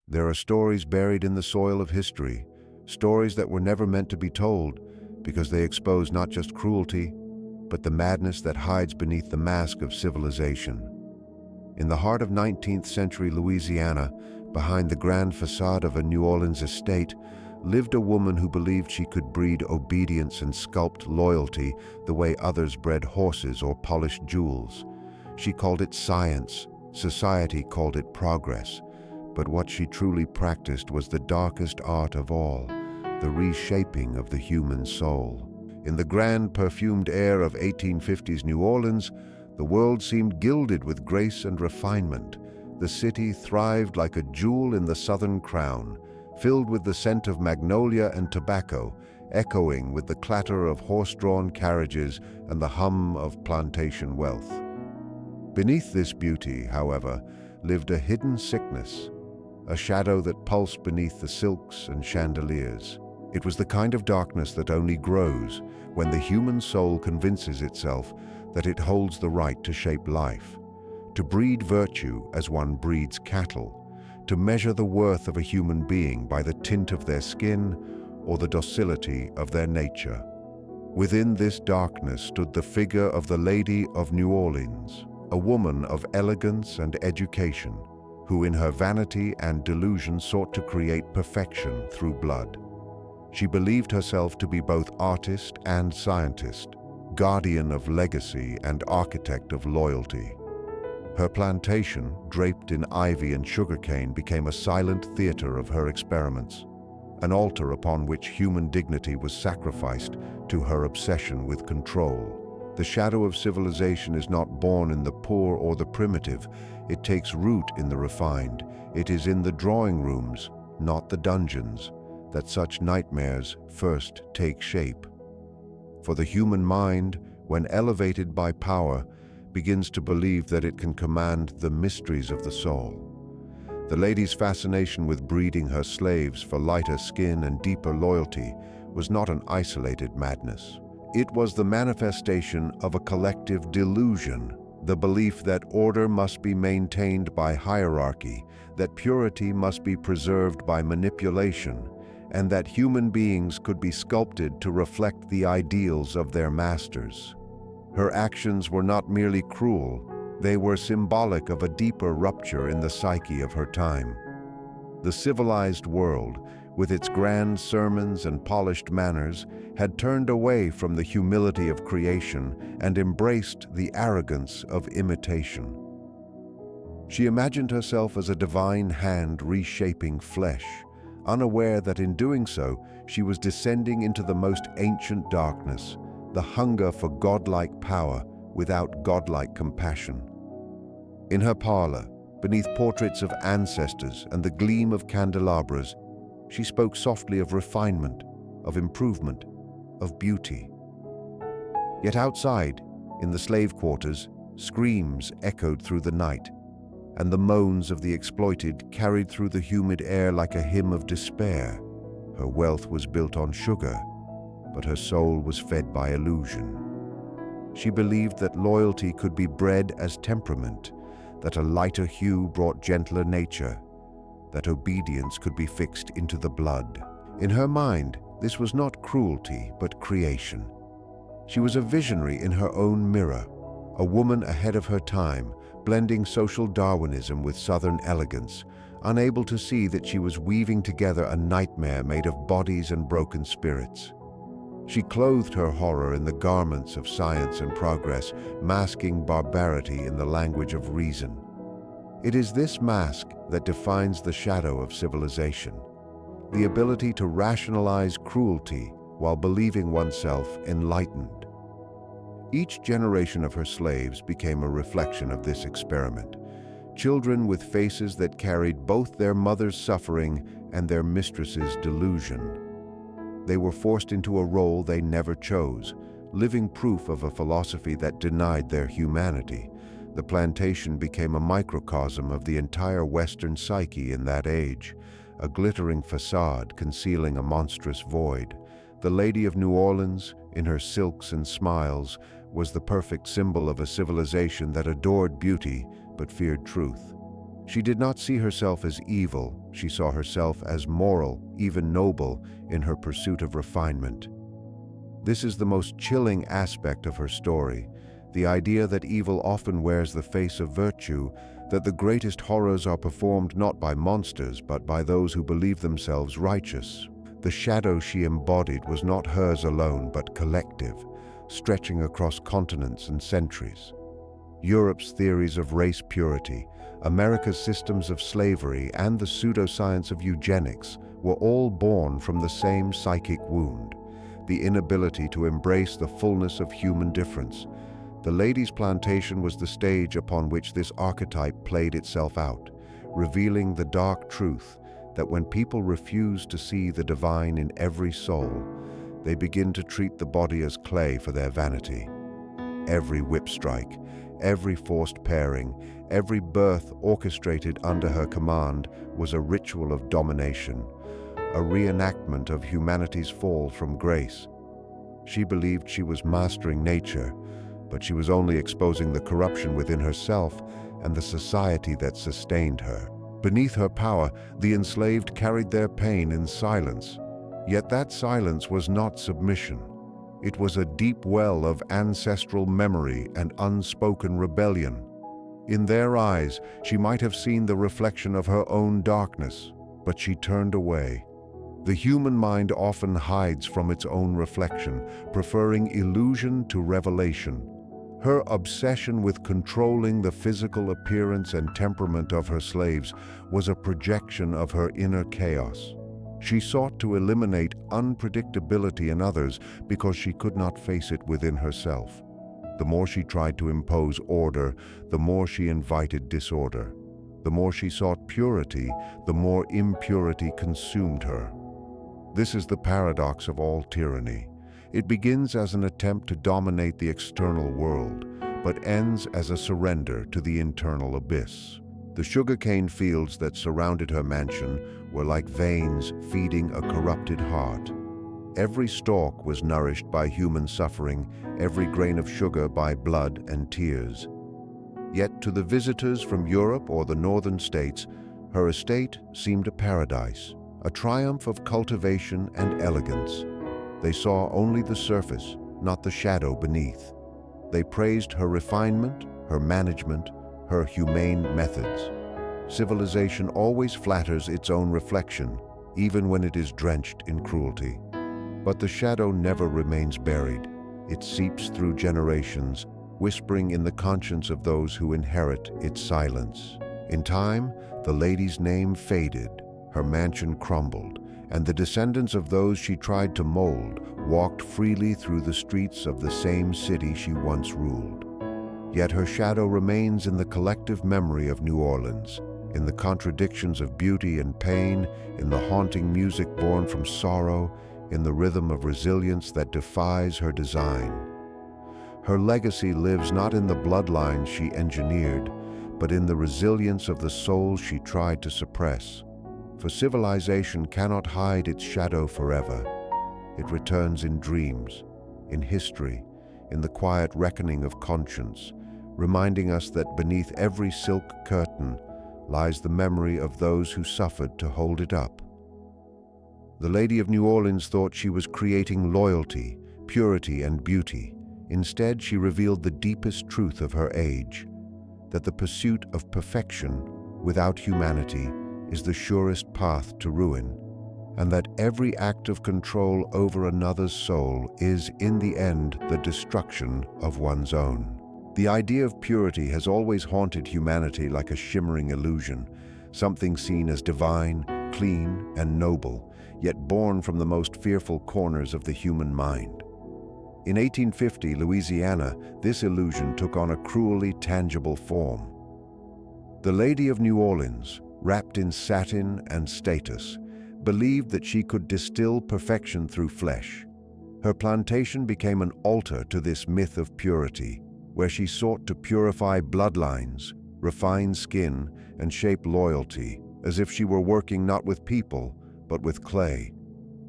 There are stories buried in the soil of history, stories that were never meant to be told because they expose not just cruelty, but the madness that hides beneath the mask of civilization. In the heart of 19th century Louisiana, behind the grand facade of a New Orleans estate, lived a woman who believed she could breed obedience and sculpt loyalty the way others bred horses or polished jewels. She called it science, society called it progress, but what she truly practiced was the darkest art of all, the reshaping of the human soul. In the grand perfumed air of 1850s New Orleans, the world seemed gilded with grace and refinement. The city thrived like a jewel in the southern crown, filled with the scent of magnolia and tobacco, echoing with the clatter of horse-drawn carriages and the hum of plantation wealth. Beneath this beauty, however, lived a hidden sickness, a shadow that pulsed beneath the silks and chandeliers. It was the kind of darkness that only grows when the human soul convinces itself that it holds the right to shape life, to breed virtue as one breeds cattle, to measure the worth of a human being by the tint of their skin or the docility of their nature. Within this darkness stood the figure of the Lady of New Orleans, a woman of elegance and education, who in her vanity and delusion sought to create perfection through blood. She believed herself to be both artist and scientist, guardian of legacy and architect of loyalty. Her plantation, draped in ivy and sugarcane, became a silent theater of her experiments, an altar upon which human dignity was sacrificed to her obsession with control. The shadow of civilization is not born in the poor or the primitive. It takes root in the refined. It is in the drawing rooms, not the dungeons, that such nightmares first take shape. For the human mind, when elevated by power, begins to believe that it can command the mysteries of the soul. The lady's fascination with breeding her slaves for lighter skin and deeper loyalty was not an isolated madness. It was the manifestation of a collective delusion, the belief that order must be maintained by hierarchy, that purity must be preserved by manipulation, and that human beings could be sculpted to reflect the ideals of their masters. Her actions were not merely cruel, they were symbolic of a deeper rupture in the psyche of her time. The civilized world, with its grand sermons and polished manners, had turned away from the humility of creation and embraced the arrogance of imitation. She imagined herself as a divine hand reshaping flesh, unaware that in doing so, she was descending into the most ancient darkness, the hunger for godlike power without godlike compassion. In her parlor, beneath portraits of ancestors and the gleam of candelabras, she spoke softly of refinement, of improvement, of beauty. Yet outside, in the slave quarters, screams echoed through the night, and the moans of the exploited carried through the humid air like a hymn of despair. Her wealth was built on sugar, but her soul was fed by illusion. She believed that loyalty could be bred as temperament, that a lighter hue brought gentler nature, that obedience could be fixed into the blood. In her mind, this was not cruelty, but creation. She was a visionary in her own mirror, a woman ahead of her time, blending social Darwinism with Southern elegance, unable to see that she was weaving together a nightmare made of bodies and broken spirits. She clothed her horror in the garments of science and progress, masking barbarity in the language of reason. It is this mask that defines the shadow of civilization, the ability to rationalize cruelty while believing oneself enlightened. Each generation of her slaves became a reflection of this experiment, children with faces that carried both their mother's suffering and their mistress's delusion. They were forced into a role they never chose, living proof of a philosophy that denied their humanity. The plantation became a microcosm of the entire Western psyche in that age, a glittering facade concealing a monstrous void. The Lady of New Orleans, in her silks and smiles, was the perfect symbol of a civilization that adored beauty but feared truth. She did not see herself as evil, she saw herself as moral, even noble, in her pursuit of refinement. This is the most chilling aspect of her story, the idea that evil often wears the face of virtue, that the greatest horrors are performed not by monsters but by those who believe themselves righteous. The shadow she embodied was not hers alone but collective, stretching across continents and centuries. Europe's theories of race purity, America's systems of slavery, and the pseudoscience of eugenics were all born from the same psychic wound, the inability to embrace the fullness of human difference. The lady's plantation was the stage upon which this archetype played itself out, revealing the dark truth that when people refuse to see the divine in every soul, they begin to treat the body as clay for their vanity. Every whip strike, every forced pairing, every birth orchestrated under her command was a ritual of domination, a reenactment of humanity's fall from grace. She believed she was mastering nature, but she was only exposing the corruption within herself and the society that sustained her. Beneath her power, the enslaved carried their pain in silence. Yet that silence was not submission. It was a deep well of ancestral memory and unspoken rebellion. In their eyes, she might have seen the reflection of her own darkness, but she turned away. The human mind often hides from its own reflection, preferring illusion to revelation. Her obsession with controlling the physical appearance and temperament of her slaves was a projection of her inner chaos. She sought to eliminate unpredictability in others because she could not face it within herself. The more she tried to impose order, the more she invited disorder. The more she sought purity, the more impurity consumed her. This is the paradox of all tyranny. It begins as an attempt to dominate the external world, but ends as a surrender to the internal abyss. The sugarcane fields that surrounded her mansion were like veins feeding a corrupted heart. Every stalk was nourished by human suffering, every grain of sugar by blood and tears. Yet to the visitors from Europe or the northern states, her estate seemed a paradise, a triumph of cultivation and elegance. They saw only the surface, not the shadow beneath. They praised her refinement, her management, her humane methods. Civilization always flatters its own reflection, even when it is drenched in cruelty. But the shadow never remains buried. It seeps through generations, whispering in the conscience of those who inherit its silence. In time, the lady's name faded, her mansion crumbled, and the descendants of those she tried to mold walked freely through the streets of the same city she once ruled. Yet her shadow remains in the collective memory of New Orleans, in the contradictions of beauty and pain, in the haunting music born from sorrow, in the rhythm of resilience that defies her design. Her legacy lives not in the bloodlines she engineered, but in the resilience of the souls she tried to suppress. For civilization cannot hide its shadow forever. It returns in dreams, in history, in the quiet reckoning of conscience, reminding us that beneath every silk curtain lies the memory of those who suffered to hold it up. The Lady of New Orleans thought she was creating loyalty, purity, and beauty. Instead, she revealed the deepest truth of her age, that the pursuit of perfection without humanity is the surest path to ruin, and that every act of control over another's soul is, in the end, the destruction of one's own. The idea of purity has always haunted humanity like a shimmering illusion, something seen as divine, clean, and noble, yet born from the most fearful corners of the human mind. In 1850, Louisiana, this illusion took on a cruelly tangible form. The Lady of New Orleans, wrapped in satin and status, believed that she could distill perfection through flesh. Her plantation became an altar to this myth of purity, where she sought to purify bloodlines, refine skin, and shape loyalty, as if she were working not with people, but with clay.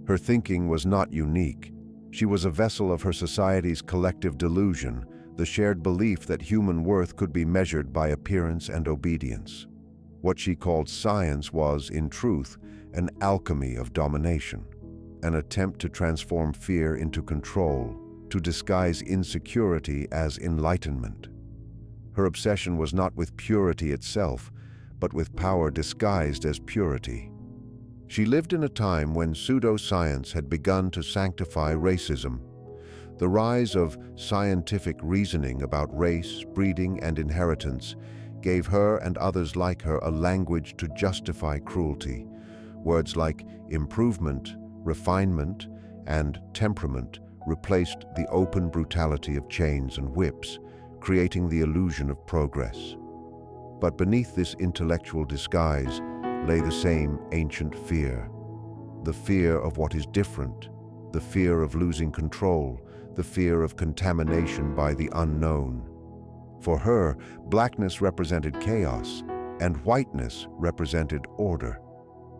Her thinking was not unique. She was a vessel of her society's collective delusion, the shared belief that human worth could be measured by appearance and obedience. What she called science was, in truth, an alchemy of domination, an attempt to transform fear into control, to disguise insecurity as enlightenment. Her obsession was not with purity itself, but with power disguised as purity. She lived in a time when pseudoscience had begun to sanctify racism. The rise of scientific reasoning about race, breeding, and inheritance gave her and others like her a language to justify cruelty. Words like improvement, refinement, and temperament replaced the open brutality of chains and whips, creating the illusion of progress. But beneath this intellectual disguise lay the same ancient fear. The fear of what is different, the fear of losing control, the fear of contamination by the unknown. For her, blackness represented chaos, and whiteness represented order.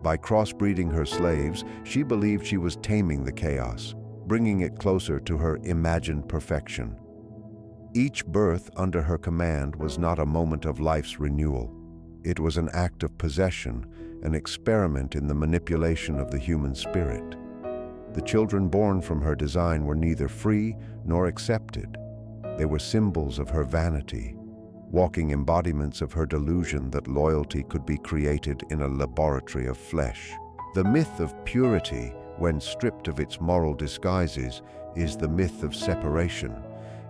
By crossbreeding her slaves, she believed she was taming the chaos, bringing it closer to her imagined perfection. Each birth under her command was not a moment of life's renewal. It was an act of possession, an experiment in the manipulation of the human spirit. The children born from her design were neither free nor accepted. They were symbols of her vanity, walking embodiments of her delusion that loyalty could be created in a laboratory of flesh. The myth of purity, when stripped of its moral disguises, is the myth of separation.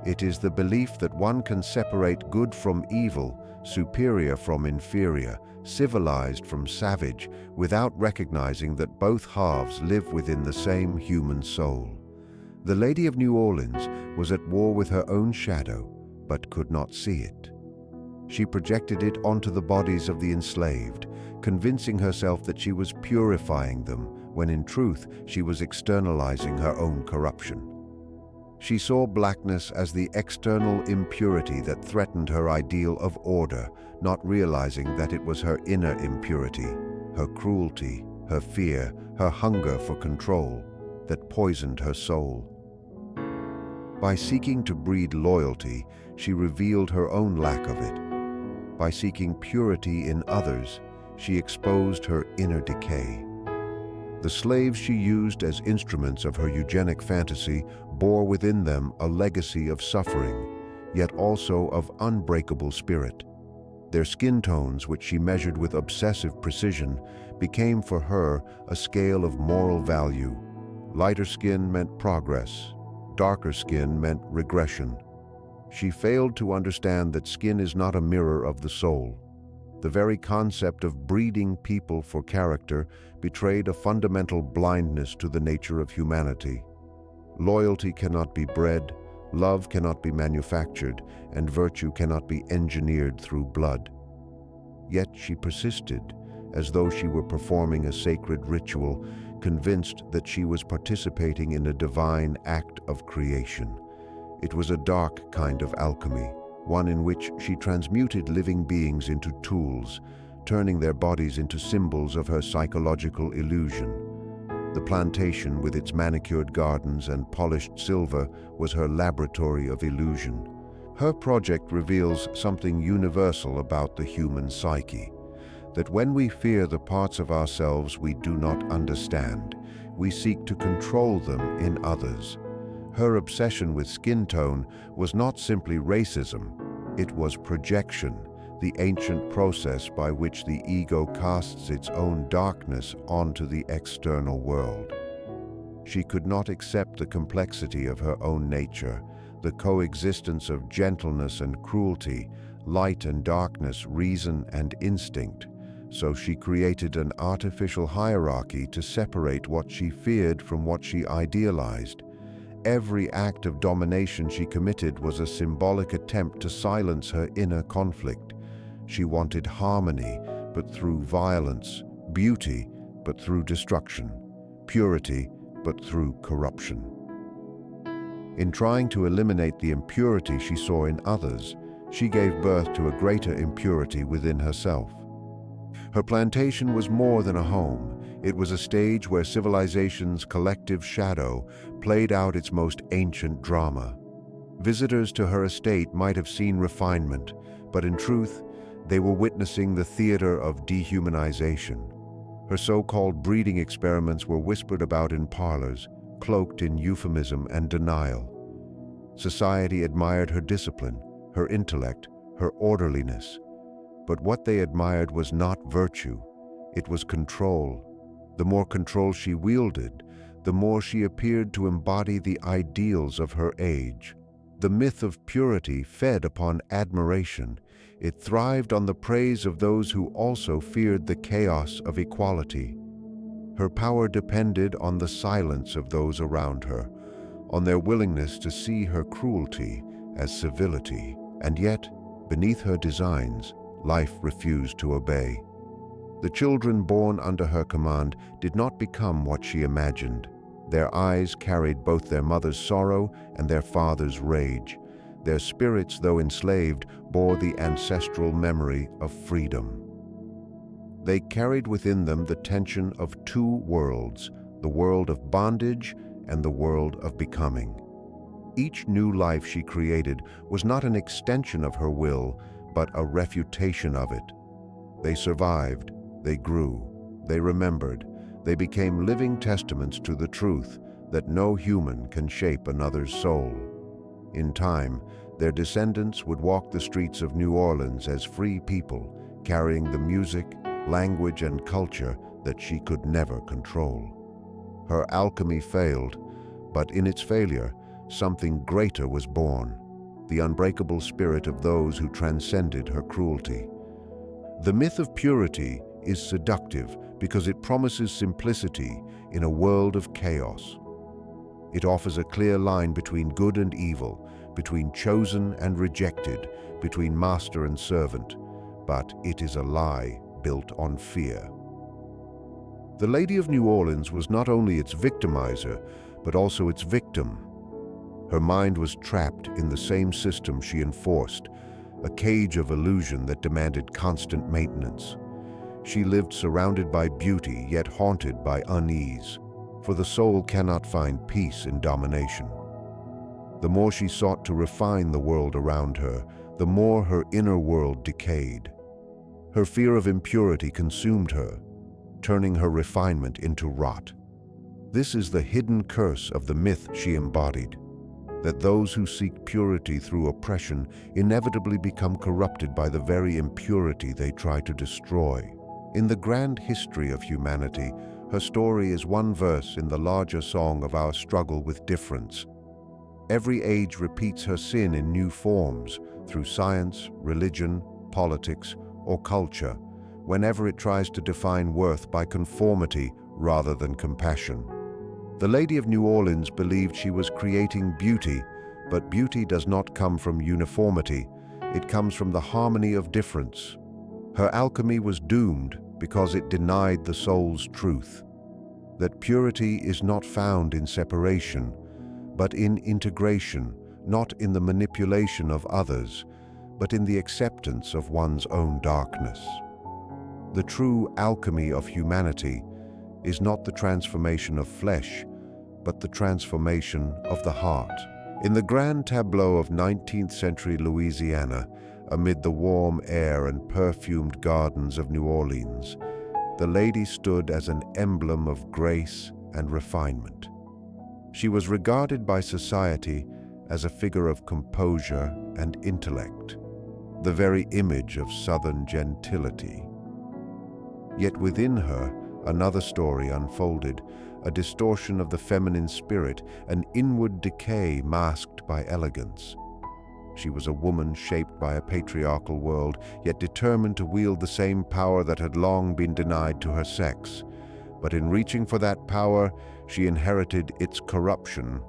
It is the belief that one can separate good from evil, superior from inferior, civilized from savage, without recognizing that both halves live within the same human soul. The Lady of New Orleans was at war with her own shadow, but could not see it. She projected it onto the bodies of the enslaved, convincing herself that she was purifying them, when in truth she was externalizing her own corruption. She saw blackness as the external impurity that threatened her ideal of order, not realizing that it was her inner impurity, her cruelty, her fear, her hunger for control, that poisoned her soul. By seeking to breed loyalty, she revealed her own lack of it. By seeking purity in others, she exposed her inner decay. The slaves she used as instruments of her eugenic fantasy bore within them a legacy of suffering, yet also of unbreakable spirit. Their skin tones, which she measured with obsessive precision, became for her a scale of moral value. Lighter skin meant progress, darker skin meant regression. She failed to understand that skin is not a mirror of the soul. The very concept of breeding people for character betrayed a fundamental blindness to the nature of humanity. Loyalty cannot be bred, love cannot be manufactured, and virtue cannot be engineered through blood. Yet she persisted, as though she were performing a sacred ritual, convinced that she was participating in a divine act of creation. It was a dark kind of alchemy, one in which she transmuted living beings into tools, turning their bodies into symbols of her psychological illusion. The plantation, with its manicured gardens and polished silver, was her laboratory of illusion. Her project reveals something universal about the human psyche, that when we fear the parts of ourselves we do not understand, we seek to control them in others. Her obsession with skin tone was not simply racism, it was projection, the ancient process by which the ego casts its own darkness onto the external world. She could not accept the complexity of her own nature, the coexistence of gentleness and cruelty, light and darkness, reason and instinct. So she created an artificial hierarchy to separate what she feared from what she idealized. Every act of domination she committed was a symbolic attempt to silence her inner conflict. She wanted harmony, but through violence, beauty, but through destruction, purity, but through corruption. In trying to eliminate the impurity she saw in others, she gave birth to a greater impurity within herself. Her plantation was more than a home. It was a stage where civilization's collective shadow played out its most ancient drama. Visitors to her estate might have seen refinement, but in truth, They were witnessing the theater of dehumanization. Her so-called breeding experiments were whispered about in parlors, cloaked in euphemism and denial. Society admired her discipline, her intellect, her orderliness. But what they admired was not virtue, it was control. The more control she wielded, the more she appeared to embody the ideals of her age. The myth of purity fed upon admiration. It thrived on the praise of those who also feared the chaos of equality. Her power depended on the silence of those around her, on their willingness to see her cruelty as civility. And yet, beneath her designs, life refused to obey. The children born under her command did not become what she imagined. Their eyes carried both their mother's sorrow and their father's rage. Their spirits, though enslaved, bore the ancestral memory of freedom. They carried within them the tension of two worlds, the world of bondage and the world of becoming. Each new life she created was not an extension of her will, but a refutation of it. They survived, they grew, they remembered, they became living testaments to the truth that no human can shape another's soul. In time, their descendants would walk the streets of New Orleans as free people, carrying the music, language, and culture that she could never control. Her alchemy failed, but in its failure, something greater was born, the unbreakable spirit of those who transcended her cruelty. The myth of purity is seductive because it promises simplicity in a world of chaos. It offers a clear line between good and evil, between chosen and rejected, between master and servant, but it is a lie built on fear. The Lady of New Orleans was not only its victimizer, but also its victim. Her mind was trapped in the same system she enforced, a cage of illusion that demanded constant maintenance. She lived surrounded by beauty, yet haunted by unease, for the soul cannot find peace in domination. The more she sought to refine the world around her, the more her inner world decayed. Her fear of impurity consumed her, turning her refinement into rot. This is the hidden curse of the myth she embodied, that those who seek purity through oppression inevitably become corrupted by the very impurity they try to destroy. In the grand history of humanity, her story is one verse in the larger song of our struggle with difference. Every age repeats her sin in new forms, through science, religion, politics, or culture, whenever it tries to define worth by conformity rather than compassion. The Lady of New Orleans believed she was creating beauty, but beauty does not come from uniformity, it comes from the harmony of difference. Her alchemy was doomed because it denied the soul's truth, that purity is not found in separation, but in integration, not in the manipulation of others, but in the acceptance of one's own darkness. The true alchemy of humanity is not the transformation of flesh, but the transformation of the heart. In the grand tableau of 19th century Louisiana, amid the warm air and perfumed gardens of New Orleans, the lady stood as an emblem of grace and refinement. She was regarded by society as a figure of composure and intellect, the very image of Southern gentility. Yet within her, another story unfolded, a distortion of the feminine spirit, an inward decay masked by elegance. She was a woman shaped by a patriarchal world, yet determined to wield the same power that had long been denied to her sex. But in reaching for that power, she inherited its corruption.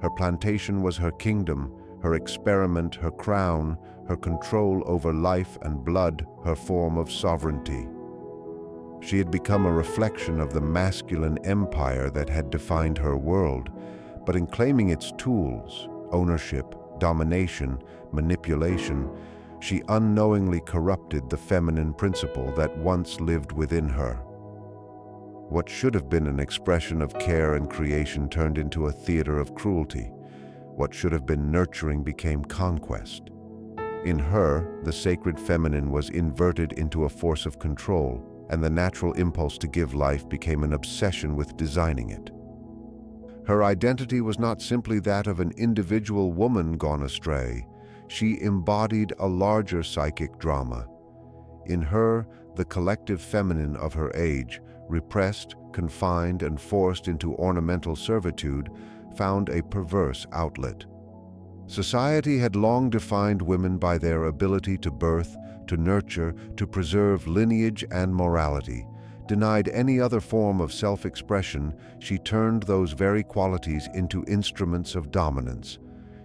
Her plantation was her kingdom, her experiment her crown, her control over life and blood her form of sovereignty. She had become a reflection of the masculine empire that had defined her world, but in claiming its tools, ownership, domination, manipulation, she unknowingly corrupted the feminine principle that once lived within her. What should have been an expression of care and creation turned into a theater of cruelty. What should have been nurturing became conquest. In her, the sacred feminine was inverted into a force of control, and the natural impulse to give life became an obsession with designing it. Her identity was not simply that of an individual woman gone astray. She embodied a larger psychic drama. In her, the collective feminine of her age, repressed, confined, and forced into ornamental servitude, found a perverse outlet. Society had long defined women by their ability to birth, to nurture, to preserve lineage and morality. Denied any other form of self-expression, she turned those very qualities into instruments of dominance.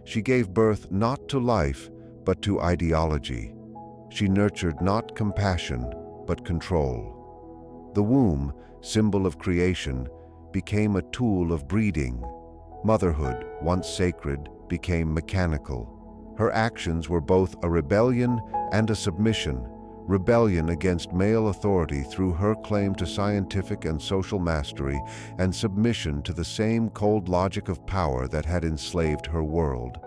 She gave birth not to life, but to ideology. She nurtured not compassion, but control. The womb, symbol of creation, became a tool of breeding. Motherhood, once sacred, became mechanical. Her actions were both a rebellion and a submission. Rebellion against male authority through her claim to scientific and social mastery, and submission to the same cold logic of power that had enslaved her world.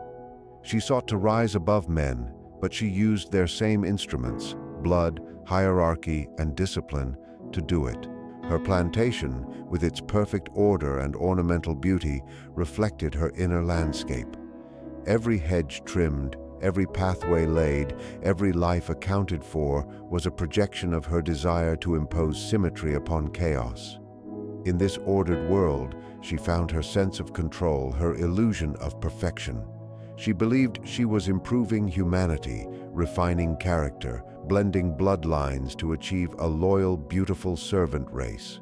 She sought to rise above men, but she used their same instruments, blood, hierarchy, and discipline, to do it. Her plantation, with its perfect order and ornamental beauty, reflected her inner landscape. Every hedge trimmed, every pathway laid, every life accounted for was a projection of her desire to impose symmetry upon chaos. In this ordered world, she found her sense of control, her illusion of perfection. She believed she was improving humanity, refining character, blending bloodlines to achieve a loyal, beautiful servant race.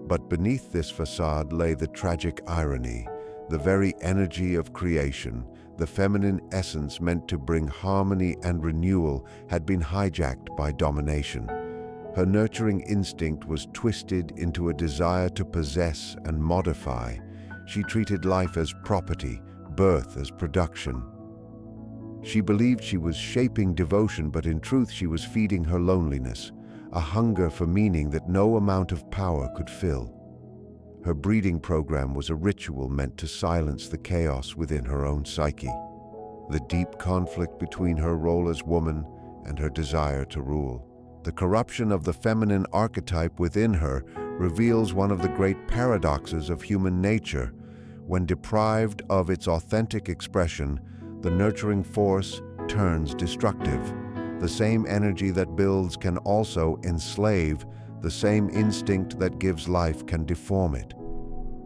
But beneath this facade lay the tragic irony, the very energy of creation. The feminine essence meant to bring harmony and renewal had been hijacked by domination. Her nurturing instinct was twisted into a desire to possess and modify. She treated life as property, birth as production. She believed she was shaping devotion, but in truth she was feeding her loneliness, a hunger for meaning that no amount of power could fill. Her breeding program was a ritual meant to silence the chaos within her own psyche, the deep conflict between her role as woman and her desire to rule. The corruption of the feminine archetype within her reveals one of the great paradoxes of human nature. When deprived of its authentic expression, the nurturing force turns destructive. The same energy that builds can also enslave. The same instinct that gives life can deform it.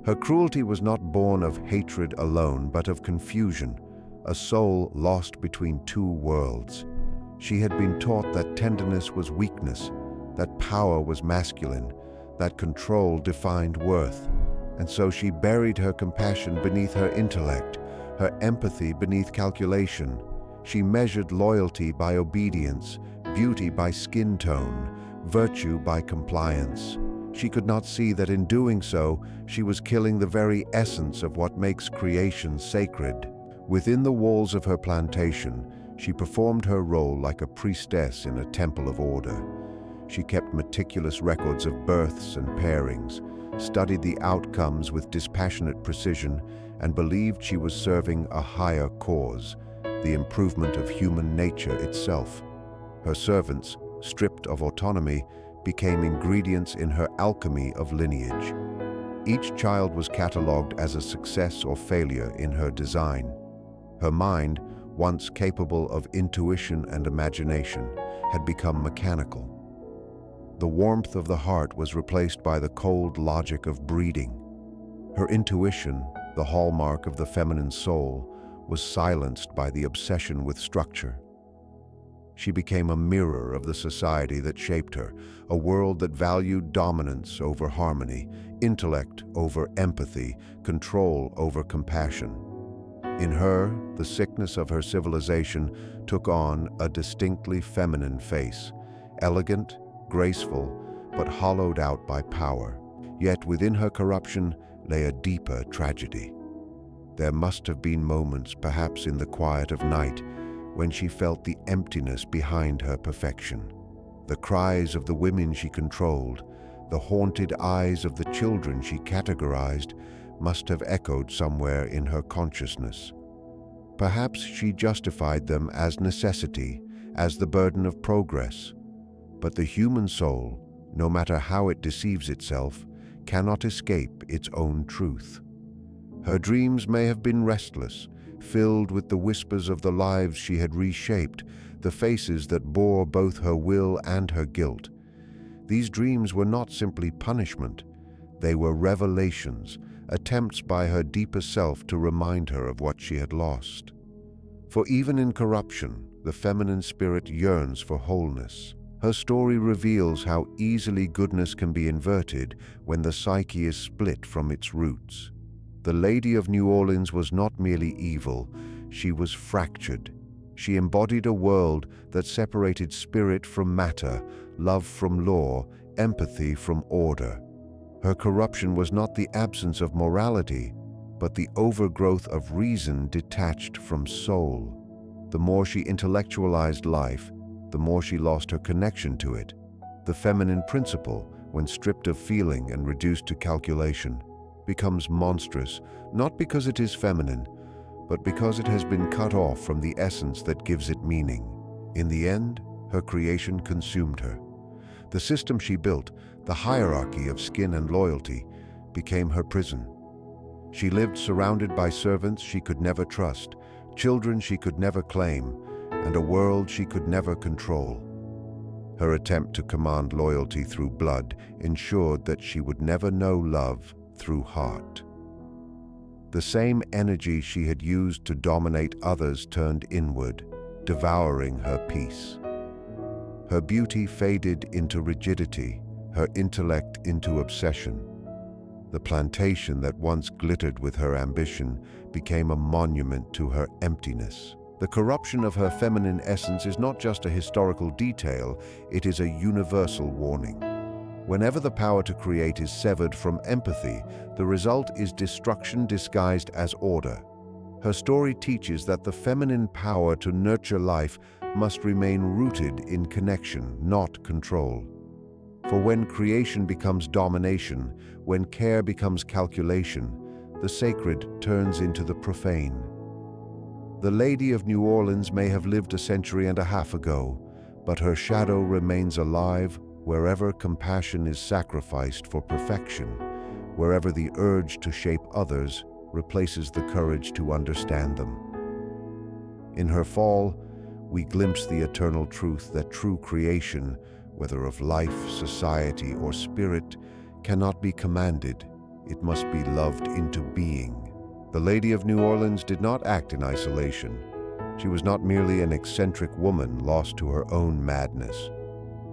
Her cruelty was not born of hatred alone, but of confusion, a soul lost between two worlds. She had been taught that tenderness was weakness, that power was masculine, that control defined worth. And so she buried her compassion beneath her intellect, her empathy beneath calculation. She measured loyalty by obedience, beauty by skin tone, virtue by compliance. She could not see that in doing so, she was killing the very essence of what makes creation sacred. Within the walls of her plantation, she performed her role like a priestess in a temple of order. She kept meticulous records of births and pairings, studied the outcomes with dispassionate precision, and believed she was serving a higher cause, the improvement of human nature itself. Her servants, stripped of autonomy, became ingredients in her alchemy of lineage. Each child was catalogued as a success or failure in her design. Her mind, once capable of intuition and imagination, had become mechanical. The warmth of the heart was replaced by the cold logic of breeding. Her intuition, the hallmark of the feminine soul, was silenced by the obsession with structure. She became a mirror of the society that shaped her, a world that valued dominance over harmony, intellect over empathy, control over compassion. In her, the sickness of her civilization took on a distinctly feminine face, elegant, graceful, but hollowed out by power. Yet within her corruption lay a deeper tragedy. There must have been moments, perhaps in the quiet of night, when she felt the emptiness behind her perfection. The cries of the women she controlled, the haunted eyes of the children she categorized, must have echoed somewhere in her consciousness. Perhaps she justified them as necessity, as the burden of progress. But the human soul, no matter how it deceives itself, cannot escape its own truth. Her dreams may have been restless, filled with the whispers of the lives she had reshaped, the faces that bore both her will and her guilt. These dreams were not simply punishment. They were revelations, attempts by her deeper self to remind her of what she had lost. For even in corruption, the feminine spirit yearns for wholeness. Her story reveals how easily goodness can be inverted when the psyche is split from its roots. The Lady of New Orleans was not merely evil, she was fractured. She embodied a world that separated spirit from matter, love from law, empathy from order. Her corruption was not the absence of morality, but the overgrowth of reason detached from soul. The more she intellectualized life, the more she lost her connection to it. The feminine principle, when stripped of feeling and reduced to calculation, becomes monstrous, not because it is feminine, but because it has been cut off from the essence that gives it meaning. In the end, her creation consumed her. The system she built, the hierarchy of skin and loyalty, became her prison. She lived surrounded by servants she could never trust, children she could never claim, and a world she could never control. Her attempt to command loyalty through blood ensured that she would never know love through heart. The same energy she had used to dominate others turned inward, devouring her peace. Her beauty faded into rigidity, her intellect into obsession. The plantation that once glittered with her ambition became a monument to her emptiness. The corruption of her feminine essence is not just a historical detail, it is a universal warning. Whenever the power to create is severed from empathy, the result is destruction disguised as order. Her story teaches that the feminine power to nurture life must remain rooted in connection, not control. For when creation becomes domination, when care becomes calculation, the sacred turns into the profane. The Lady of New Orleans may have lived a century and a half ago, but her shadow remains alive wherever compassion is sacrificed for perfection, wherever the urge to shape others replaces the courage to understand them. In her fall, we glimpse the eternal truth that true creation, whether of life, society, or spirit, cannot be commanded. It must be loved into being. The Lady of New Orleans did not act in isolation. She was not merely an eccentric woman lost to her own madness.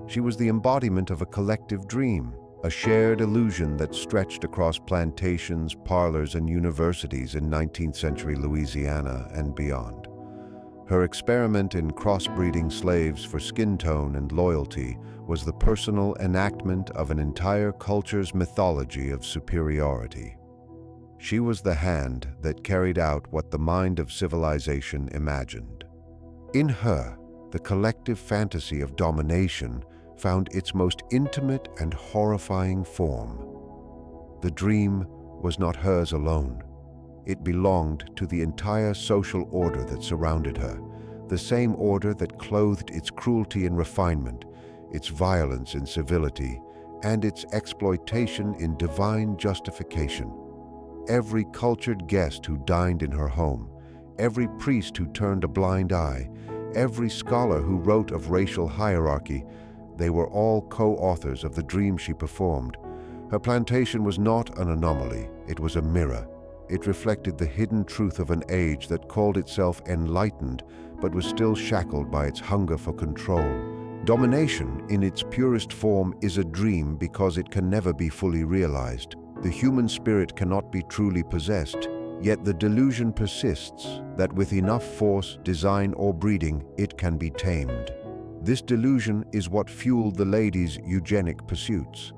She was the embodiment of a collective dream, a shared illusion that stretched across plantations, parlors, and universities in 19th century Louisiana and beyond. Her experiment in crossbreeding slaves for skin tone and loyalty was the personal enactment of an entire culture's mythology of superiority. She was the hand that carried out what the mind of civilization imagined. In her, the collective fantasy of domination found its most intimate and horrifying form. The dream was not hers alone. It belonged to the entire social order that surrounded her, the same order that clothed its cruelty in refinement, its violence in civility, and its exploitation in divine justification. Every cultured guest who dined in her home, every priest who turned a blind eye, every scholar who wrote of racial hierarchy, they were all co-authors of the dream she performed. Her plantation was not an anomaly, it was a mirror. It reflected the hidden truth of an age that called itself enlightened, but was still shackled by its hunger for control. Domination, in its purest form, is a dream because it can never be fully realized. The human spirit cannot be truly possessed, yet the delusion persists that with enough force, design, or breeding, it can be tamed. This delusion is what fueled the lady's eugenic pursuits.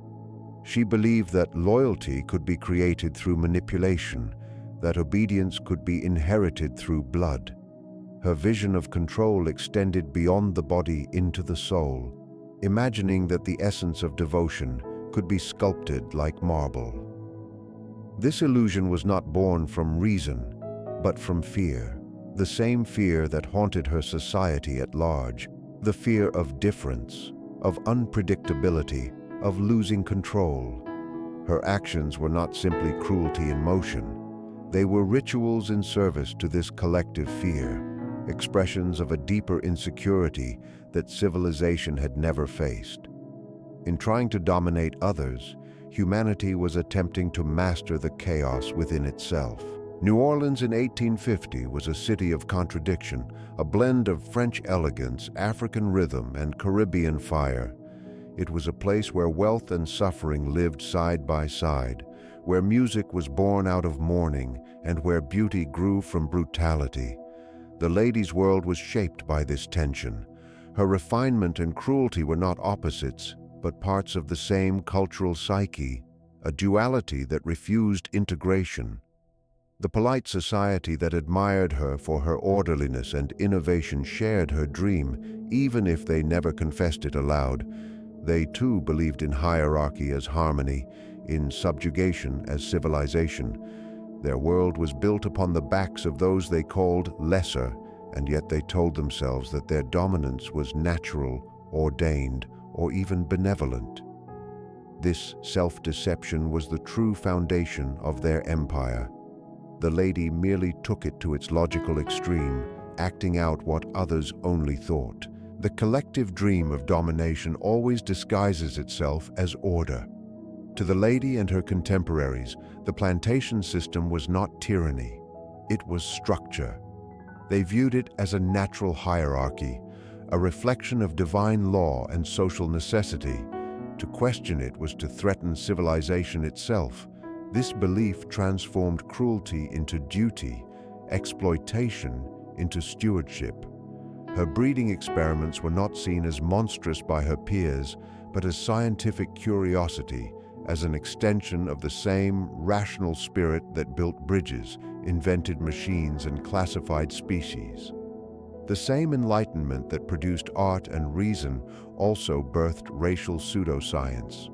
She believed that loyalty could be created through manipulation, that obedience could be inherited through blood. Her vision of control extended beyond the body into the soul, imagining that the essence of devotion could be sculpted like marble. This illusion was not born from reason, but from fear, the same fear that haunted her society at large. The fear of difference, of unpredictability, of losing control. Her actions were not simply cruelty in motion. They were rituals in service to this collective fear, expressions of a deeper insecurity that civilization had never faced. In trying to dominate others, humanity was attempting to master the chaos within itself. New Orleans in 1850 was a city of contradiction, a blend of French elegance, African rhythm, and Caribbean fire. It was a place where wealth and suffering lived side by side, where music was born out of mourning, and where beauty grew from brutality. The lady's world was shaped by this tension. Her refinement and cruelty were not opposites, but parts of the same cultural psyche, a duality that refused integration. The polite society that admired her for her orderliness and innovation shared her dream, even if they never confessed it aloud. They too believed in hierarchy as harmony, in subjugation as civilization. Their world was built upon the backs of those they called lesser, and yet they told themselves that their dominance was natural, ordained, or even benevolent. This self-deception was the true foundation of their empire. The lady merely took it to its logical extreme, acting out what others only thought. The collective dream of domination always disguises itself as order. To the lady and her contemporaries, the plantation system was not tyranny. It was structure. They viewed it as a natural hierarchy, a reflection of divine law and social necessity. To question it was to threaten civilization itself. This belief transformed cruelty into duty, exploitation into stewardship. Her breeding experiments were not seen as monstrous by her peers, but as scientific curiosity, as an extension of the same rational spirit that built bridges, invented machines, and classified species. The same enlightenment that produced art and reason also birthed racial pseudoscience.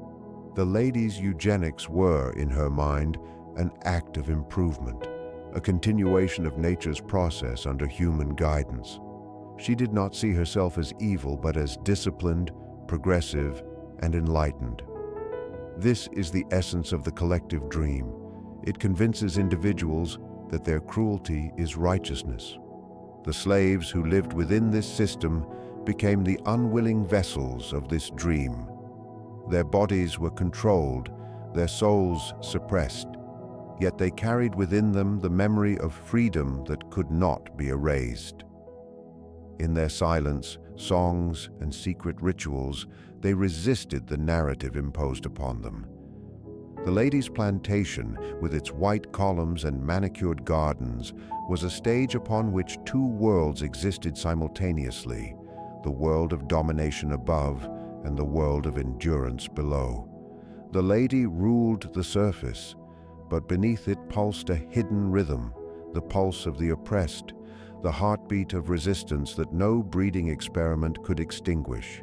The lady's eugenics were, in her mind, an act of improvement, a continuation of nature's process under human guidance. She did not see herself as evil, but as disciplined, progressive, and enlightened. This is the essence of the collective dream. It convinces individuals that their cruelty is righteousness. The slaves who lived within this system became the unwilling vessels of this dream. Their bodies were controlled, their souls suppressed, yet they carried within them the memory of freedom that could not be erased. In their silence, songs, and secret rituals, they resisted the narrative imposed upon them. The lady's plantation, with its white columns and manicured gardens, was a stage upon which two worlds existed simultaneously, the world of domination above and the world of endurance below. The lady ruled the surface, but beneath it pulsed a hidden rhythm, the pulse of the oppressed, the heartbeat of resistance that no breeding experiment could extinguish.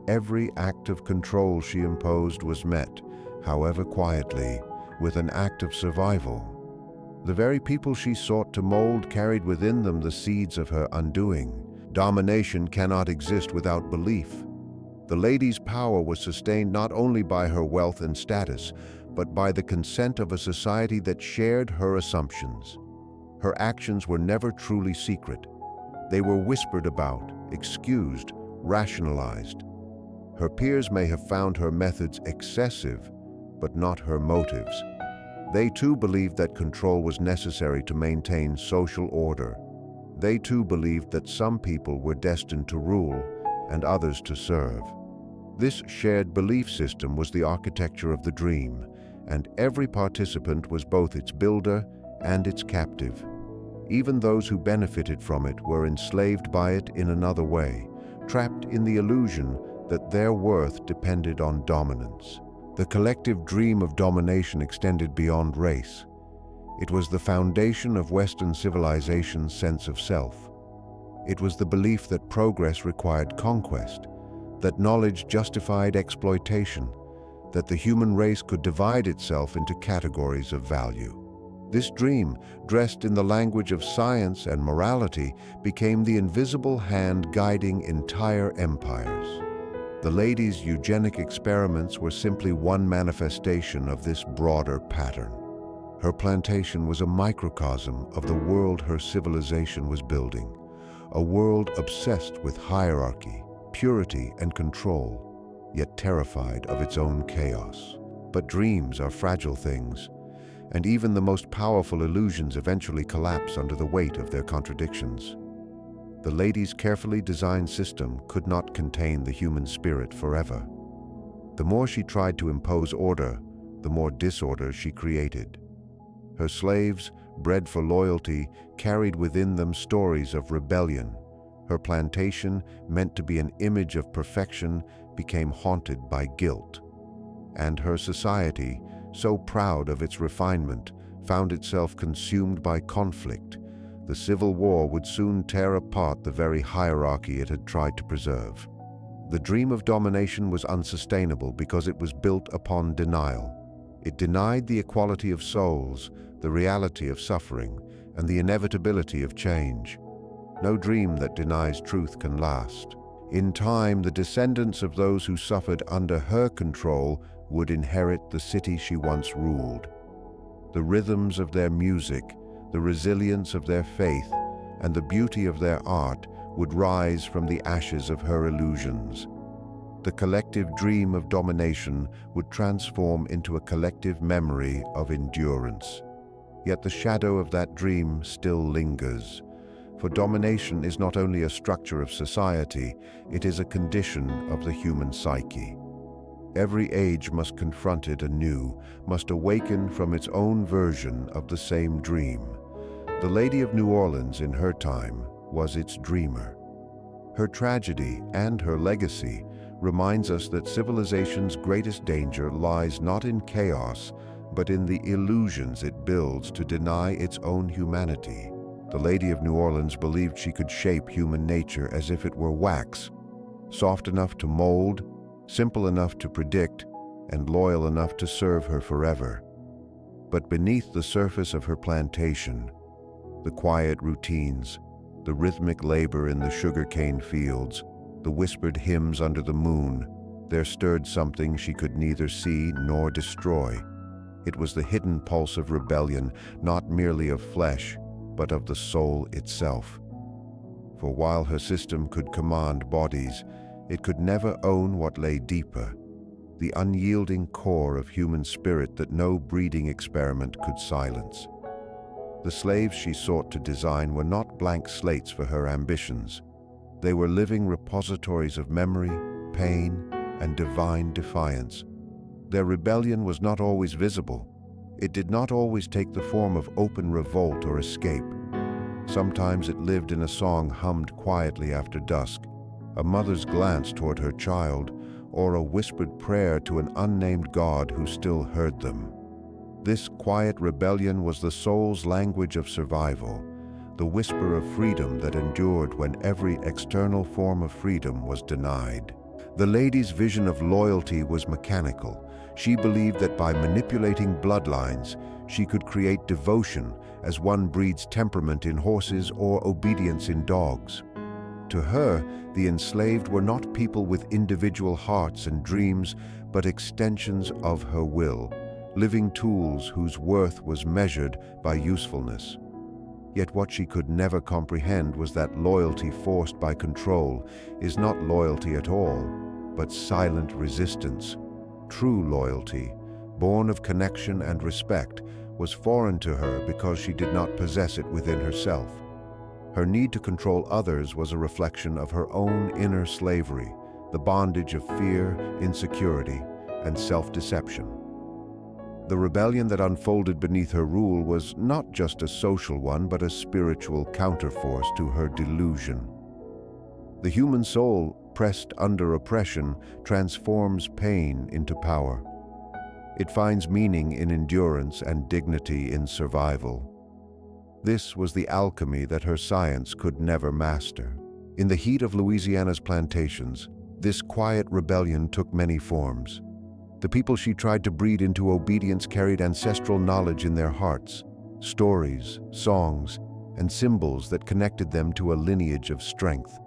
Every act of control she imposed was met, however quietly, with an act of survival. The very people she sought to mold carried within them the seeds of her undoing. Domination cannot exist without belief. The lady's power was sustained not only by her wealth and status, but by the consent of a society that shared her assumptions. Her actions were never truly secret. They were whispered about, excused, rationalized. Her peers may have found her methods excessive, but not her motives. They too believed that control was necessary to maintain social order. They too believed that some people were destined to rule and others to serve. This shared belief system was the architecture of the dream, and every participant was both its builder and its captive. Even those who benefited from it were enslaved by it in another way, trapped in the illusion that their worth depended on dominance. The collective dream of domination extended beyond race. It was the foundation of Western civilization's sense of self. It was the belief that progress required conquest, that knowledge justified exploitation, that the human race could divide itself into categories of value. This dream, dressed in the language of science and morality, became the invisible hand guiding entire empires. The lady's eugenic experiments were simply one manifestation of this broader pattern. Her plantation was a microcosm of the world her civilization was building, a world obsessed with hierarchy, purity, and control, yet terrified of its own chaos. But dreams are fragile things, and even the most powerful illusions eventually collapse under the weight of their contradictions. The lady's carefully designed system could not contain the human spirit forever. The more she tried to impose order, the more disorder she created. Her slaves, bred for loyalty, carried within them stories of rebellion. Her plantation, meant to be an image of perfection, became haunted by guilt. And her society, so proud of its refinement, found itself consumed by conflict. The Civil War would soon tear apart the very hierarchy it had tried to preserve. The dream of domination was unsustainable because it was built upon denial. It denied the equality of souls, the reality of suffering, and the inevitability of change. No dream that denies truth can last. In time, the descendants of those who suffered under her control would inherit the city she once ruled. The rhythms of their music, the resilience of their faith, and the beauty of their art would rise from the ashes of her illusions. The collective dream of domination would transform into a collective memory of endurance. Yet the shadow of that dream still lingers. For domination is not only a structure of society, it is a condition of the human psyche. Every age must confront it anew, must awaken from its own version of the same dream. The Lady of New Orleans in her time was its dreamer. Her tragedy and her legacy reminds us that civilization's greatest danger lies not in chaos, but in the illusions it builds to deny its own humanity. The Lady of New Orleans believed she could shape human nature as if it were wax, soft enough to mold, simple enough to predict, and loyal enough to serve her forever. But beneath the surface of her plantation, the quiet routines, the rhythmic labor in the sugarcane fields, the whispered hymns under the moon, there stirred something she could neither see nor destroy. It was the hidden pulse of rebellion, not merely of flesh, but of the soul itself. For while her system could command bodies, it could never own what lay deeper, the unyielding core of human spirit that no breeding experiment could silence. The slaves she sought to design were not blank slates for her ambitions. They were living repositories of memory, pain, and divine defiance. Their rebellion was not always visible. It did not always take the form of open revolt or escape. Sometimes it lived in a song hummed quietly after dusk, a mother's glance toward her child, or a whispered prayer to an unnamed God who still heard them. This quiet rebellion was the soul's language of survival, the whisper of freedom that endured when every external form of freedom was denied. The lady's vision of loyalty was mechanical. She believed that by manipulating bloodlines, she could create devotion as one breeds temperament in horses or obedience in dogs. To her, the enslaved were not people with individual hearts and dreams, but extensions of her will, living tools whose worth was measured by usefulness. Yet what she could never comprehend was that loyalty forced by control is not loyalty at all, but silent resistance. True loyalty, born of connection and respect, was foreign to her because she did not possess it within herself. Her need to control others was a reflection of her own inner slavery, the bondage of fear, insecurity, and self-deception. The rebellion that unfolded beneath her rule was not just a social one, but a spiritual counterforce to her delusion. The human soul, pressed under oppression, transforms pain into power. It finds meaning in endurance and dignity in survival. This was the alchemy that her science could never master. In the heat of Louisiana's plantations, this quiet rebellion took many forms. The people she tried to breed into obedience carried ancestral knowledge in their hearts. stories, songs, and symbols that connected them to a lineage of strength.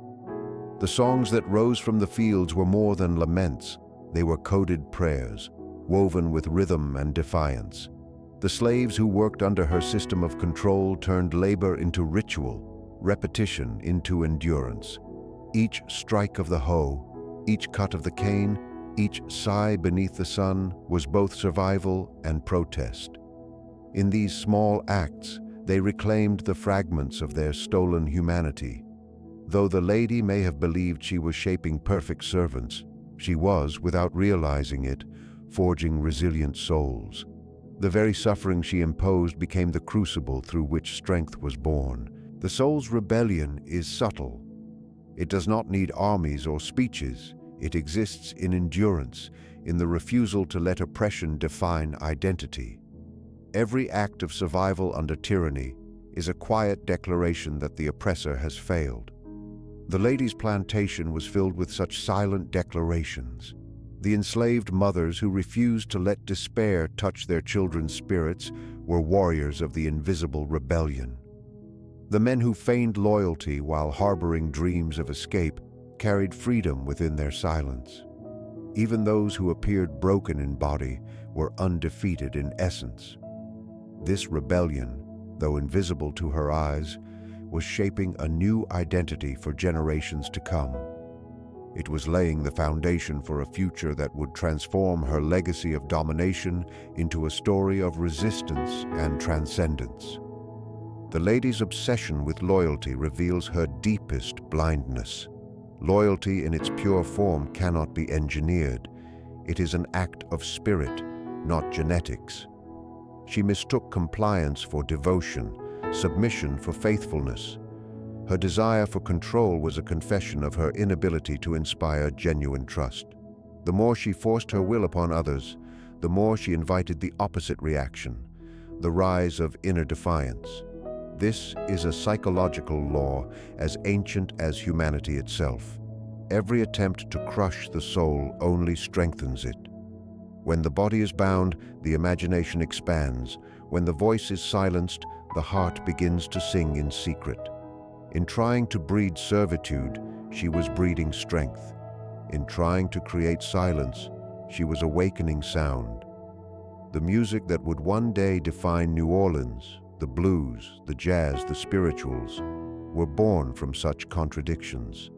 The songs that rose from the fields were more than laments. They were coded prayers, woven with rhythm and defiance. The slaves who worked under her system of control turned labor into ritual, repetition into endurance. Each strike of the hoe, each cut of the cane, each sigh beneath the sun was both survival and protest. In these small acts, they reclaimed the fragments of their stolen humanity. Though the lady may have believed she was shaping perfect servants, she was, without realizing it, forging resilient souls. The very suffering she imposed became the crucible through which strength was born. The soul's rebellion is subtle. It does not need armies or speeches. It exists in endurance, in the refusal to let oppression define identity. Every act of survival under tyranny is a quiet declaration that the oppressor has failed. The lady's plantation was filled with such silent declarations. The enslaved mothers who refused to let despair touch their children's spirits were warriors of the invisible rebellion. The men who feigned loyalty while harboring dreams of escape carried freedom within their silence. Even those who appeared broken in body were undefeated in essence. This rebellion, though invisible to her eyes, was shaping a new identity for generations to come. It was laying the foundation for a future that would transform her legacy of domination into a story of resistance and transcendence. The lady's obsession with loyalty reveals her deepest blindness. Loyalty in its pure form cannot be engineered. It is an act of spirit, not genetics. She mistook compliance for devotion, submission for faithfulness. Her desire for control was a confession of her inability to inspire genuine trust. The more she forced her will upon others, the more she invited the opposite reaction, the rise of inner defiance. This is a psychological law as ancient as humanity itself. Every attempt to crush the soul only strengthens it. When the body is bound, the imagination expands. When the voice is silenced, the heart begins to sing in secret. In trying to breed servitude, she was breeding strength. In trying to create silence, she was awakening sound. The music that would one day define New Orleans, the blues, the jazz, the spirituals, were born from such contradictions.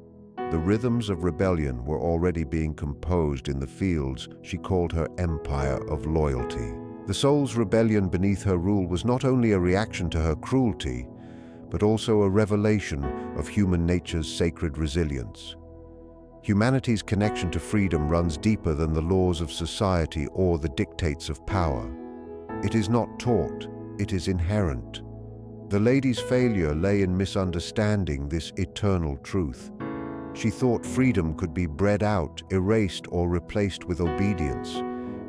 The rhythms of rebellion were already being composed in the fields she called her empire of loyalty. The soul's rebellion beneath her rule was not only a reaction to her cruelty, but also a revelation of human nature's sacred resilience. Humanity's connection to freedom runs deeper than the laws of society or the dictates of power. It is not taught, it is inherent. The lady's failure lay in misunderstanding this eternal truth. She thought freedom could be bred out, erased, or replaced with obedience.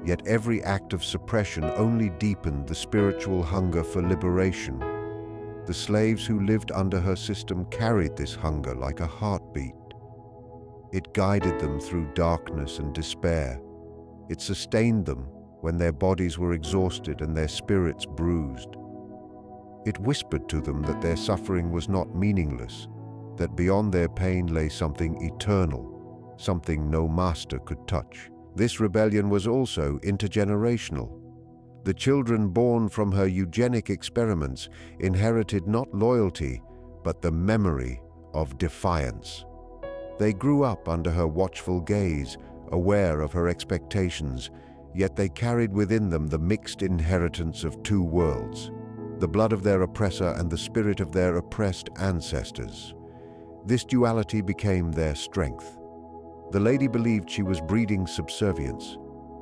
Yet every act of suppression only deepened the spiritual hunger for liberation. The slaves who lived under her system carried this hunger like a heartbeat. It guided them through darkness and despair. It sustained them when their bodies were exhausted and their spirits bruised. It whispered to them that their suffering was not meaningless, that beyond their pain lay something eternal, something no master could touch. This rebellion was also intergenerational. The children born from her eugenic experiments inherited not loyalty, but the memory of defiance. They grew up under her watchful gaze, aware of her expectations, yet they carried within them the mixed inheritance of two worlds, the blood of their oppressor and the spirit of their oppressed ancestors. This duality became their strength. The lady believed she was breeding subservience,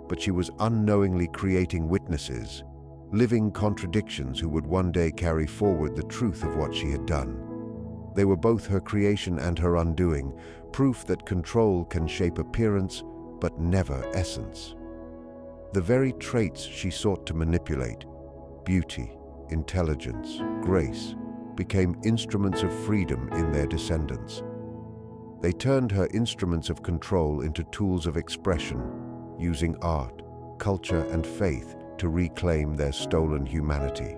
but she was unknowingly creating witnesses, living contradictions who would one day carry forward the truth of what she had done. They were both her creation and her undoing, proof that control can shape appearance but never essence. The very traits she sought to manipulate, beauty, intelligence, grace, became instruments of freedom in their descendants. They turned her instruments of control into tools of expression, using art, culture, and faith to reclaim their stolen humanity.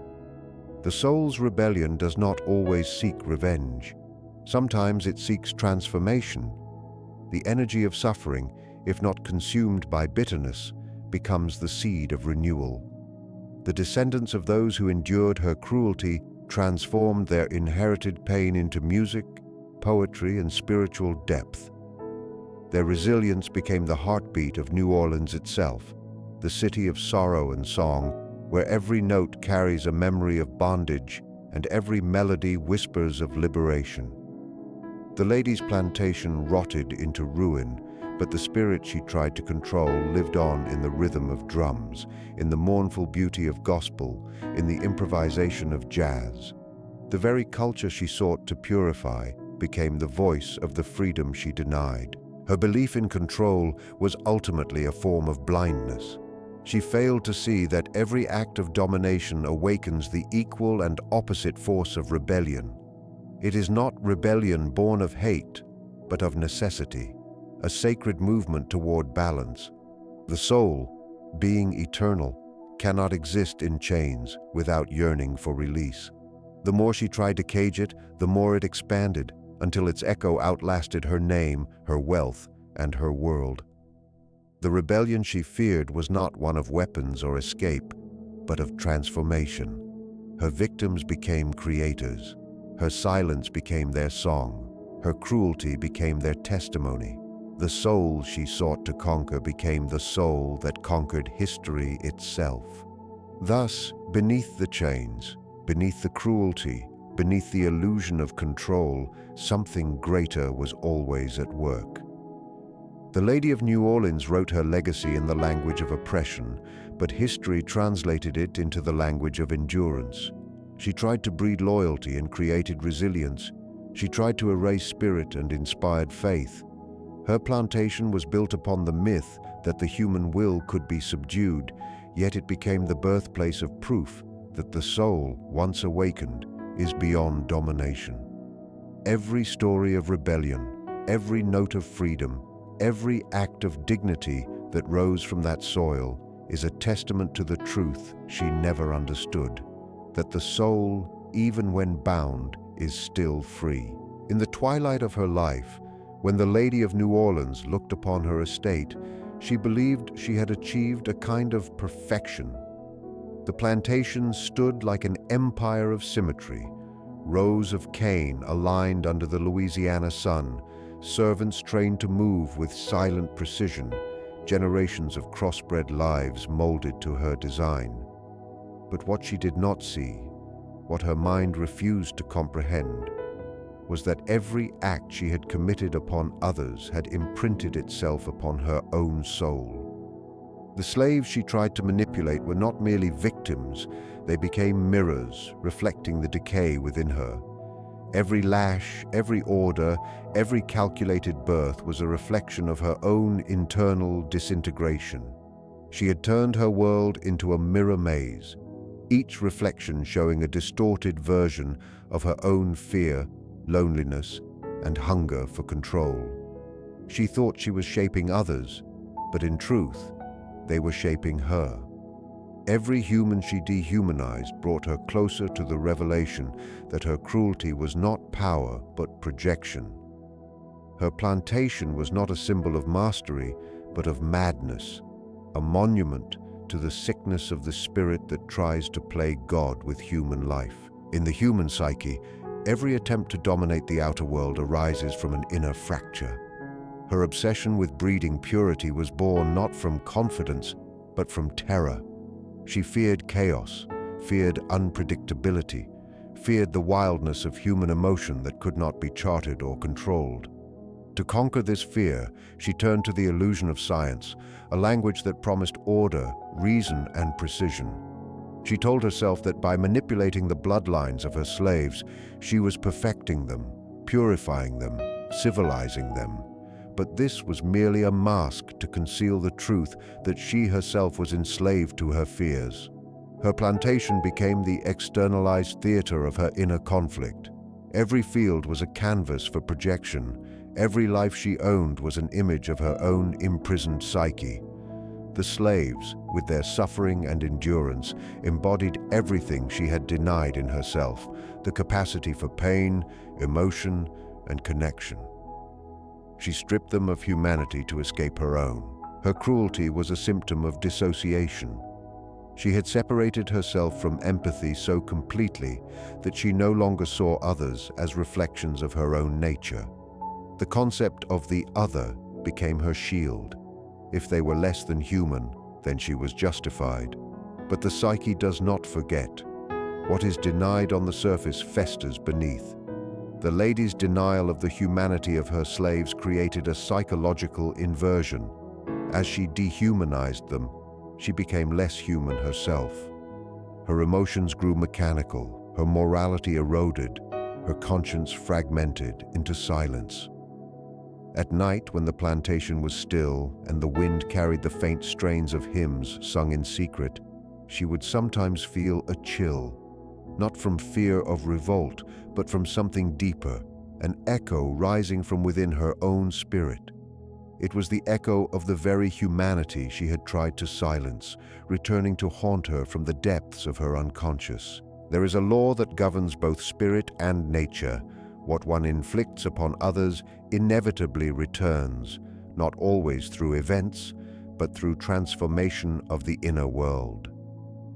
The soul's rebellion does not always seek revenge. Sometimes it seeks transformation. The energy of suffering, if not consumed by bitterness, becomes the seed of renewal. The descendants of those who endured her cruelty transformed their inherited pain into music, poetry, and spiritual depth. Their resilience became the heartbeat of New Orleans itself, the city of sorrow and song, where every note carries a memory of bondage and every melody whispers of liberation. The lady's plantation rotted into ruin, but the spirit she tried to control lived on in the rhythm of drums, in the mournful beauty of gospel, in the improvisation of jazz. The very culture she sought to purify became the voice of the freedom she denied. Her belief in control was ultimately a form of blindness. She failed to see that every act of domination awakens the equal and opposite force of rebellion. It is not rebellion born of hate, but of necessity, a sacred movement toward balance. The soul, being eternal, cannot exist in chains without yearning for release. The more she tried to cage it, the more it expanded, until its echo outlasted her name, her wealth, and her world. The rebellion she feared was not one of weapons or escape, but of transformation. Her victims became creators. Her silence became their song. Her cruelty became their testimony. The soul she sought to conquer became the soul that conquered history itself. Thus, beneath the chains, beneath the cruelty, beneath the illusion of control, something greater was always at work. The Lady of New Orleans wrote her legacy in the language of oppression, but history translated it into the language of endurance. She tried to breed loyalty and created resilience. She tried to erase spirit and inspired faith. Her plantation was built upon the myth that the human will could be subdued, yet it became the birthplace of proof that the soul, once awakened, is beyond domination. Every story of rebellion, every note of freedom, every act of dignity that rose from that soil is a testament to the truth she never understood, that the soul, even when bound, is still free. In the twilight of her life, when the Lady of New Orleans looked upon her estate, she believed she had achieved a kind of perfection. The plantation stood like an empire of symmetry, rows of cane aligned under the Louisiana sun, servants trained to move with silent precision, generations of crossbred lives molded to her design. But what she did not see, what her mind refused to comprehend, was that every act she had committed upon others had imprinted itself upon her own soul. The slaves she tried to manipulate were not merely victims, they became mirrors, reflecting the decay within her. Every lash, every order, every calculated birth was a reflection of her own internal disintegration. She had turned her world into a mirror maze, each reflection showing a distorted version of her own fear, loneliness, and hunger for control. She thought she was shaping others, but in truth, they were shaping her. Every human she dehumanized brought her closer to the revelation that her cruelty was not power but projection. Her plantation was not a symbol of mastery, but of madness, a monument to the sickness of the spirit that tries to play God with human life. In the human psyche, every attempt to dominate the outer world arises from an inner fracture. Her obsession with breeding purity was born not from confidence, but from terror. She feared chaos, feared unpredictability, feared the wildness of human emotion that could not be charted or controlled. To conquer this fear, she turned to the illusion of science, a language that promised order, reason, and precision. She told herself that by manipulating the bloodlines of her slaves, she was perfecting them, purifying them, civilizing them. But this was merely a mask to conceal the truth that she herself was enslaved to her fears. Her plantation became the externalized theater of her inner conflict. Every field was a canvas for projection. Every life she owned was an image of her own imprisoned psyche. The slaves, with their suffering and endurance, embodied everything she had denied in herself, the capacity for pain, emotion, and connection. She stripped them of humanity to escape her own. Her cruelty was a symptom of dissociation. She had separated herself from empathy so completely that she no longer saw others as reflections of her own nature. The concept of the other became her shield. If they were less than human, then she was justified. But the psyche does not forget. What is denied on the surface festers beneath. The lady's denial of the humanity of her slaves created a psychological inversion. As she dehumanized them, she became less human herself. Her emotions grew mechanical, her morality eroded, her conscience fragmented into silence. At night, when the plantation was still and the wind carried the faint strains of hymns sung in secret, she would sometimes feel a chill, not from fear of revolt, but from something deeper, an echo rising from within her own spirit. It was the echo of the very humanity she had tried to silence, returning to haunt her from the depths of her unconscious. There is a law that governs both spirit and nature. What one inflicts upon others inevitably returns, not always through events, but through transformation of the inner world.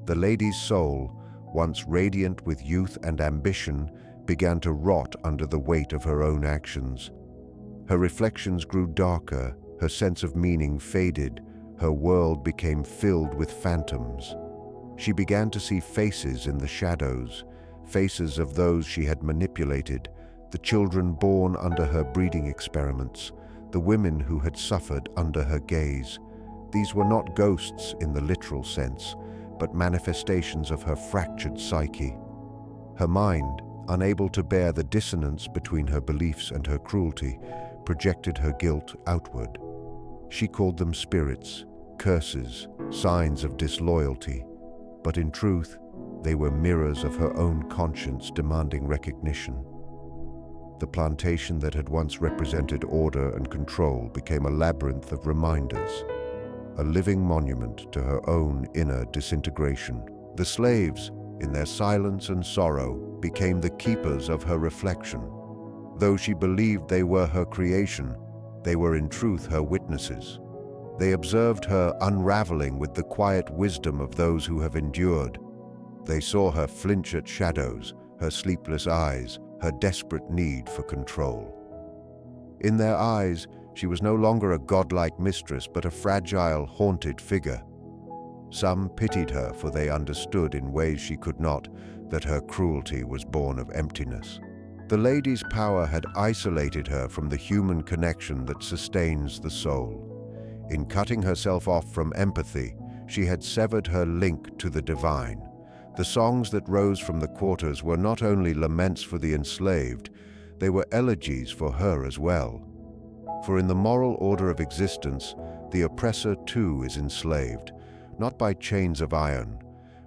The lady's soul, once radiant with youth and ambition, began to rot under the weight of her own actions. Her reflections grew darker, her sense of meaning faded, her world became filled with phantoms. She began to see faces in the shadows, faces of those she had manipulated, the children born under her breeding experiments, the women who had suffered under her gaze. These were not ghosts in the literal sense, but manifestations of her fractured psyche. Her mind, unable to bear the dissonance between her beliefs and her cruelty, projected her guilt outward. She called them spirits, curses, signs of disloyalty, but in truth, they were mirrors of her own conscience demanding recognition. The plantation that had once represented order and control became a labyrinth of reminders, a living monument to her own inner disintegration. The slaves, in their silence and sorrow, became the keepers of her reflection. Though she believed they were her creation, they were in truth her witnesses. They observed her unraveling with the quiet wisdom of those who have endured. They saw her flinch at shadows, her sleepless eyes, her desperate need for control. In their eyes, she was no longer a godlike mistress, but a fragile, haunted figure. Some pitied her, for they understood in ways she could not that her cruelty was born of emptiness. The lady's power had isolated her from the human connection that sustains the soul. In cutting herself off from empathy, she had severed her link to the divine. The songs that rose from the quarters were not only laments for the enslaved, they were elegies for her as well. For in the moral order of existence, the oppressor too is enslaved, not by chains of iron,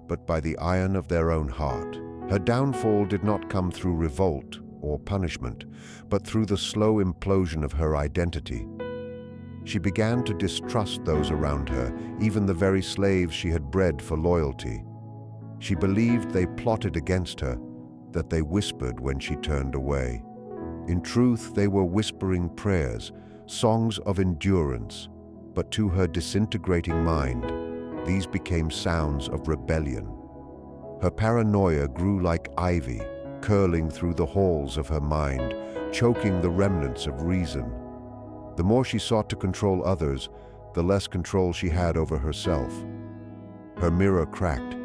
but by the iron of their own heart. Her downfall did not come through revolt or punishment, but through the slow implosion of her identity. She began to distrust those around her, even the very slaves she had bred for loyalty. She believed they plotted against her, that they whispered when she turned away. In truth, they were whispering prayers, songs of endurance, but to her disintegrating mind, these became sounds of rebellion. Her paranoia grew like ivy, curling through the halls of her mind, choking the remnants of reason. The more she sought to control others, the less control she had over herself. Her mirror cracked.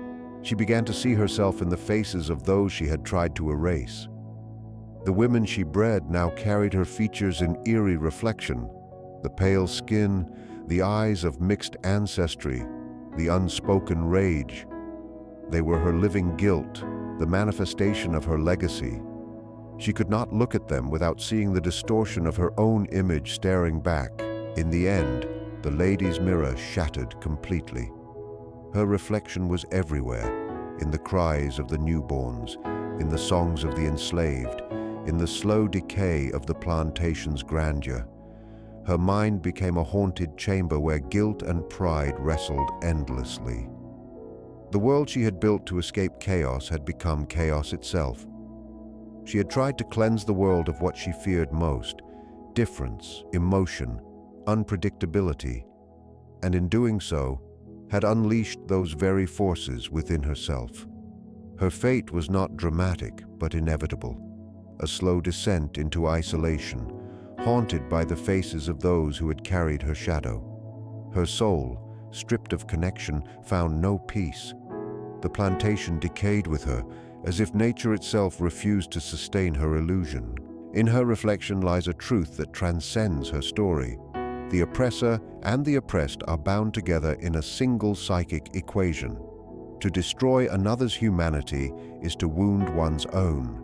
She began to see herself in the faces of those she had tried to erase. The women she bred now carried her features in eerie reflection: the pale skin, the eyes of mixed ancestry, the unspoken rage. They were her living guilt, the manifestation of her legacy. She could not look at them without seeing the distortion of her own image staring back. In the end, the lady's mirror shattered completely. Her reflection was everywhere, in the cries of the newborns, in the songs of the enslaved, in the slow decay of the plantation's grandeur. Her mind became a haunted chamber where guilt and pride wrestled endlessly. The world she had built to escape chaos had become chaos itself. She had tried to cleanse the world of what she feared most: difference, emotion, unpredictability, and in doing so, had unleashed those very forces within herself. Her fate was not dramatic, but inevitable, a slow descent into isolation, haunted by the faces of those who had carried her shadow. Her soul, stripped of connection, found no peace. The plantation decayed with her, as if nature itself refused to sustain her illusion. In her reflection lies a truth that transcends her story. The oppressor and the oppressed are bound together in a single psychic equation. To destroy another's humanity is to wound one's own.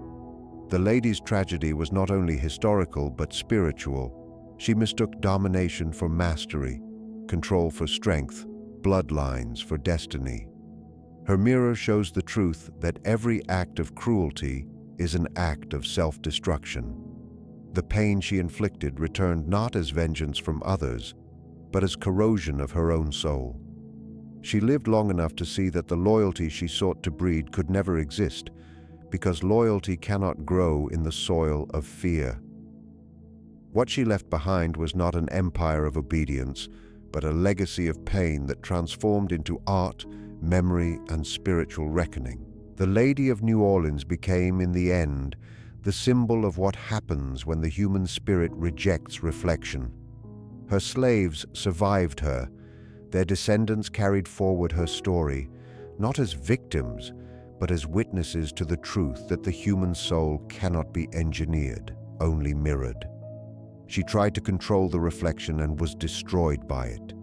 The lady's tragedy was not only historical but spiritual. She mistook domination for mastery, control for strength, bloodlines for destiny. Her mirror shows the truth that every act of cruelty is an act of self-destruction. The pain she inflicted returned not as vengeance from others, but as corrosion of her own soul. She lived long enough to see that the loyalty she sought to breed could never exist, because loyalty cannot grow in the soil of fear. What she left behind was not an empire of obedience, but a legacy of pain that transformed into art, memory, and spiritual reckoning. The Lady of New Orleans became, in the end, the symbol of what happens when the human spirit rejects reflection. Her slaves survived her. Their descendants carried forward her story, not as victims, but as witnesses to the truth that the human soul cannot be engineered, only mirrored. She tried to control the reflection and was destroyed by it.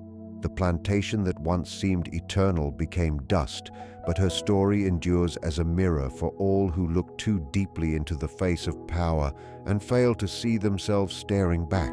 The plantation that once seemed eternal became dust, but her story endures as a mirror for all who look too deeply into the face of power and fail to see themselves staring back.